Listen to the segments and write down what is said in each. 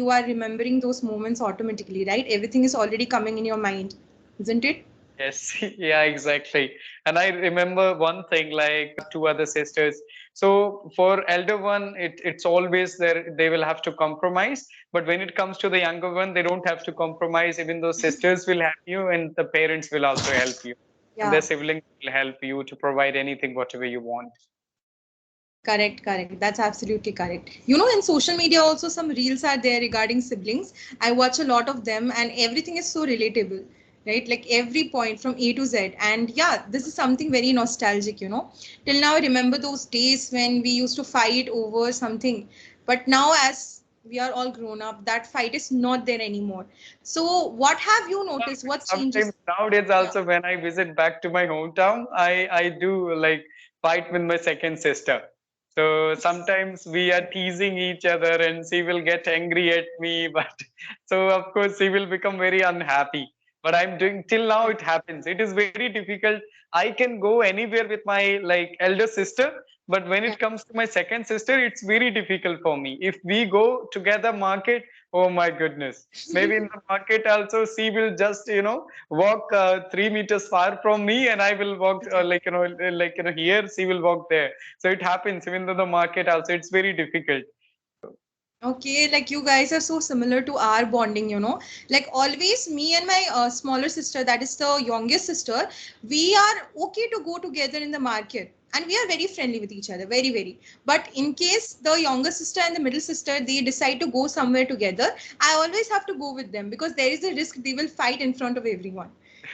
you are remembering those moments automatically, right? Everything is already coming in your mind, isn't it? Yes, yeah, exactly. And I remember one thing, like two other sisters. So for elder one, it's always there, they will have to compromise. But when it comes to the younger one, they don't have to compromise, even though sisters will help you and the parents will also help you. And their Yeah. siblings will help you to provide anything, whatever you want. Correct, correct. That's absolutely correct. You know, in social media also some reels are there regarding siblings. I watch a lot of them and everything is so relatable, right? Like every point from A to Z. And yeah, this is something very nostalgic, you know. Till now, I remember those days when we used to fight over something. But now, as we are all grown up, that fight is not there anymore. So, what have you noticed? What Sometimes changes? nowadays Yeah. also when I visit back to my hometown, I do like fight with my second sister. So sometimes we are teasing each other and she will get angry at me, but so of course she will become very unhappy. But I'm doing till now it happens. It is very difficult. I can go anywhere with my like elder sister, but when Yeah. it comes to my second sister, it's very difficult for me. If we go together market, oh my goodness, maybe in the market also she will just walk 3 meters far from me and I will walk here she will walk there. So it happens even though the market also it's very difficult. Okay, like you guys are so similar to our bonding, you know. Like always, me and my smaller sister, that is the youngest sister, we are okay to go together in the market. And we are very friendly with each other, very, very. But in case the younger sister and the middle sister, they decide to go somewhere together, I always have to go with them because there is a risk they will fight in front of everyone.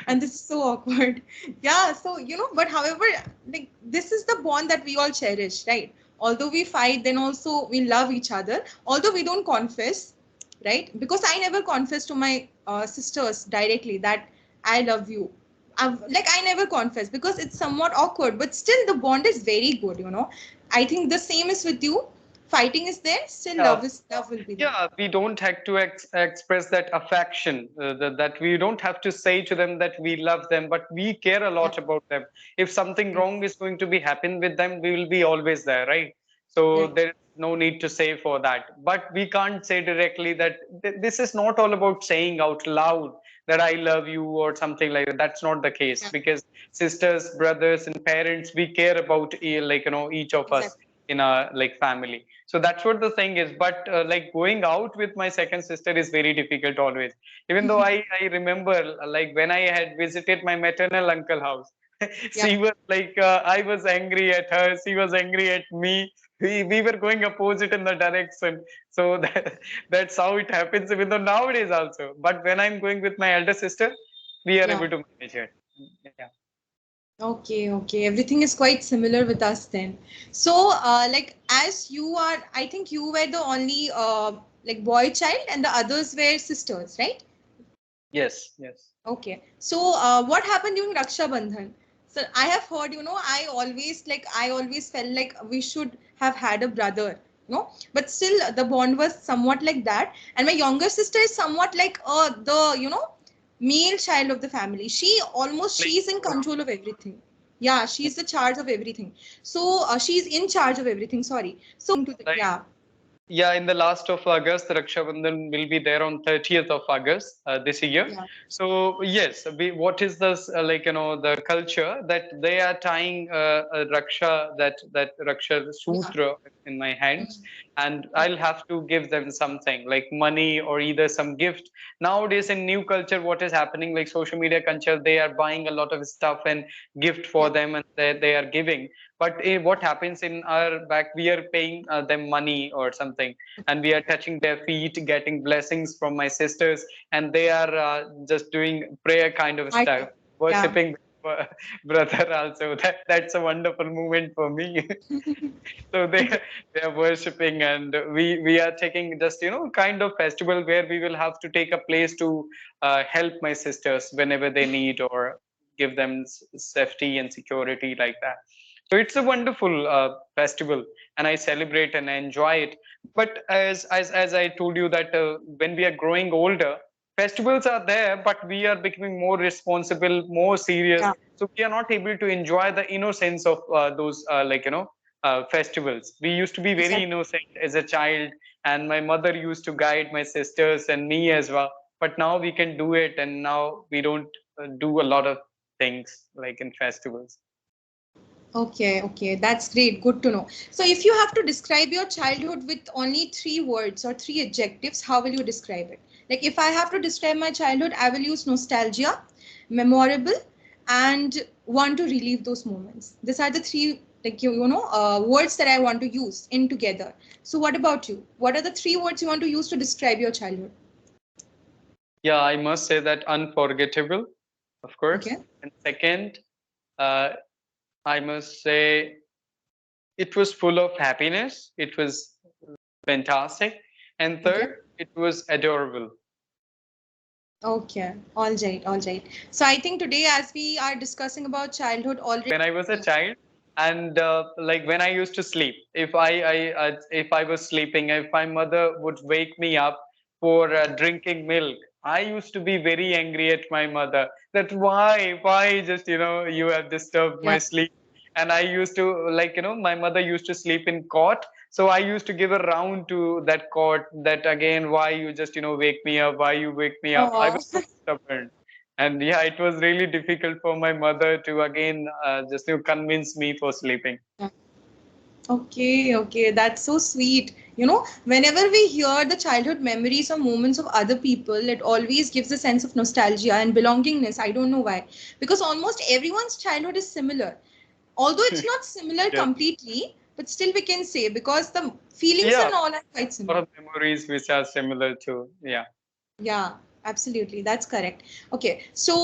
And this is so awkward. Yeah, so, you know, but however, like this is the bond that we all cherish, right? Although we fight, then also we love each other, although we don't confess, right? Because I never confess to my sisters directly that I love you. Like I never confess because it's somewhat awkward, but still the bond is very good, you know. I think the same is with you. Fighting is there, still Yeah, love will be there. yeah, we don't have to express that affection, that we don't have to say to them that we love them, but we care a Yeah, lot about them. If something yeah, wrong is going to be happen with them, we will be always there, right? So right. there is no need to say for that, but we can't say directly that this is not all about saying out loud that I love you or something like that. That's not the case, Yeah, because sisters, brothers and parents, we care about each of us exactly. in a like family. So that's what the thing is. But like going out with my second sister is very difficult always. Even though I remember like when I had visited my maternal uncle house, Yeah. she was like I was angry at her, she was angry at me. We were going opposite in the direction. So that's how it happens even though nowadays also. But when I'm going with my elder sister, we are Yeah. able to manage it. Yeah. Okay, okay. Everything is quite similar with us then. So, like, as you are, I think you were the only like boy child, and the others were sisters, right? Yes, yes. Okay. So, what happened during Raksha Bandhan? So, I have heard, you know, I always felt like we should have had a brother, you know, but still the bond was somewhat like that. And my younger sister is somewhat like male child of the family. Like She's in control of everything. Yeah, she's the charge of everything. So, she's in charge of everything. Sorry. So, like yeah, Yeah, in the last of August, the Raksha Bandhan will be there on 30th of August this year. yeah, So yes, what is this the culture that they are tying a Raksha, that Raksha yeah. Sutra in my hands, Mhm. and I'll have to give them something like money or either some gift. Nowadays in new culture, what is happening like social media culture, they are buying a lot of stuff and gift for Yeah. them and they are giving. But what happens in our back, we are paying them money or something, and we are touching their feet, getting blessings from my sisters, and they are just doing prayer kind of I stuff, know. Yeah. worshipping brother also. That's a wonderful moment for me. So they are worshipping, and we are taking just kind of festival where we will have to take a place to help my sisters whenever they need, or give them safety and security like that. So it's a wonderful festival, and I celebrate and I enjoy it. But as I told you that when we are growing older, festivals are there, but we are becoming more responsible, more serious. Yeah. So we are not able to enjoy the innocence of those festivals. We used to be very Exactly. innocent as a child. and my mother used to guide my sisters and me as well. But now we can do it, and now we don't do a lot of things like in festivals. Okay, okay, that's great. Good to know. So, if you have to describe your childhood with only three words or three adjectives, how will you describe it? Like, if I have to describe my childhood, I will use nostalgia, memorable, and want to relive those moments. These are the three, like, words that I want to use in together. So, what about you? What are the three words you want to use to describe your childhood? Yeah, I must say that unforgettable, of course. Okay, And second, uh, I must say it was full of happiness. It was fantastic. And okay. third, it was adorable. Okay, all right, all right. So I think today, as we are discussing about childhood already. When I was a child, and like when I used to sleep, if I was sleeping, if my mother would wake me up for drinking milk, I used to be very angry at my mother that why just you have disturbed my Yeah. sleep. And I used to, like, my mother used to sleep in cot, so I used to give a round to that cot, that again, why you just wake me up, why you wake me up. I Oh, was so stubborn. And yeah, it was really difficult for my mother to again just convince me for sleeping. okay, okay. That's so sweet. Whenever we hear the childhood memories or moments of other people, it always gives a sense of nostalgia and belongingness. I don't know why. Because almost everyone's childhood is similar. Although it's not similar Yes. completely, but still we can say because the feelings Yeah, and all are quite a lot similar. of memories which are similar to, yeah. Yeah, absolutely. That's correct. Okay. So,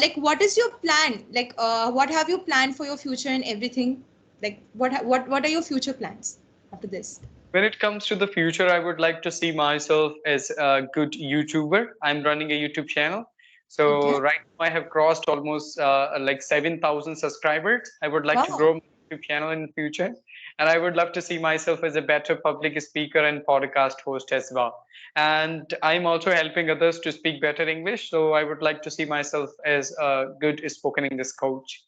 like, what is your plan? Like, what have you planned for your future and everything? Like, what are your future plans after this? When it comes to the future, I would like to see myself as a good YouTuber. I'm running a YouTube channel. Okay. So right now I have crossed almost like 7,000 subscribers. I would like to Wow. grow my YouTube channel in the future. And I would love to see myself as a better public speaker and podcast host as well. And I'm also helping others to speak better English. So I would like to see myself as a good spoken English coach.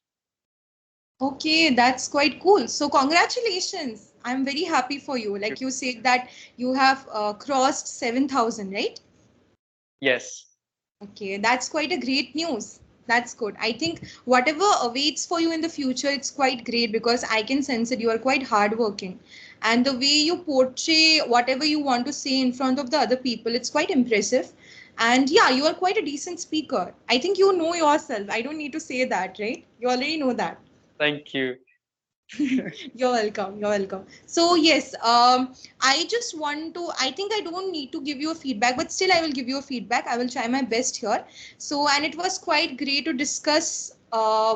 Okay, that's quite cool. So, congratulations. I'm very happy for you. Like you said that you have crossed 7,000, right? Yes. Okay, that's quite a great news. That's good. I think whatever awaits for you in the future, it's quite great because I can sense it. You are quite hardworking. And the way you portray whatever you want to say in front of the other people, it's quite impressive. And yeah, you are quite a decent speaker. I think you know yourself. I don't need to say that, right? You already know that. Thank you. You're welcome. You're welcome. So yes, I just want to. I think I don't need to give you a feedback, but still I will give you a feedback. I will try my best here. So, and it was quite great to discuss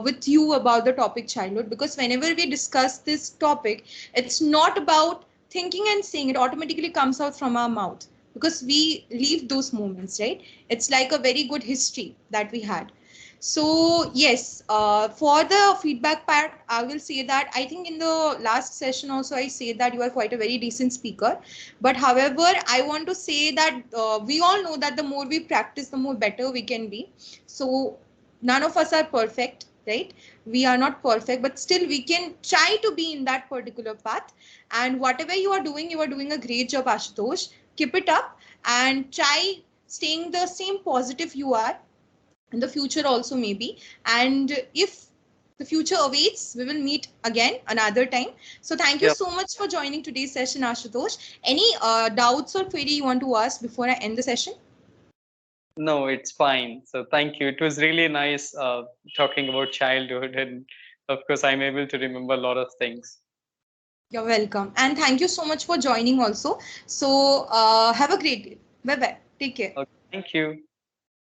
with you about the topic childhood because whenever we discuss this topic, it's not about thinking and saying. It automatically comes out from our mouth because we leave those moments, right? It's like a very good history that we had. So yes, for the feedback part, I will say that I think in the last session also I say that you are quite a very decent speaker. But however, I want to say that we all know that the more we practice, the more better we can be. So none of us are perfect, right? We are not perfect, but still we can try to be in that particular path. And whatever you are doing a great job, Ashutosh. Keep it up and try staying the same positive you are in the future also maybe, and if the future awaits, we will meet again another time. So thank you Yeah. so much for joining today's session, Ashutosh. Any doubts or query you want to ask before I end the session? No, it's fine. So thank you. It was really nice talking about childhood, and of course, I'm able to remember a lot of things. You're welcome, and thank you so much for joining also. So have a great day. Bye bye, take care. Okay, thank you.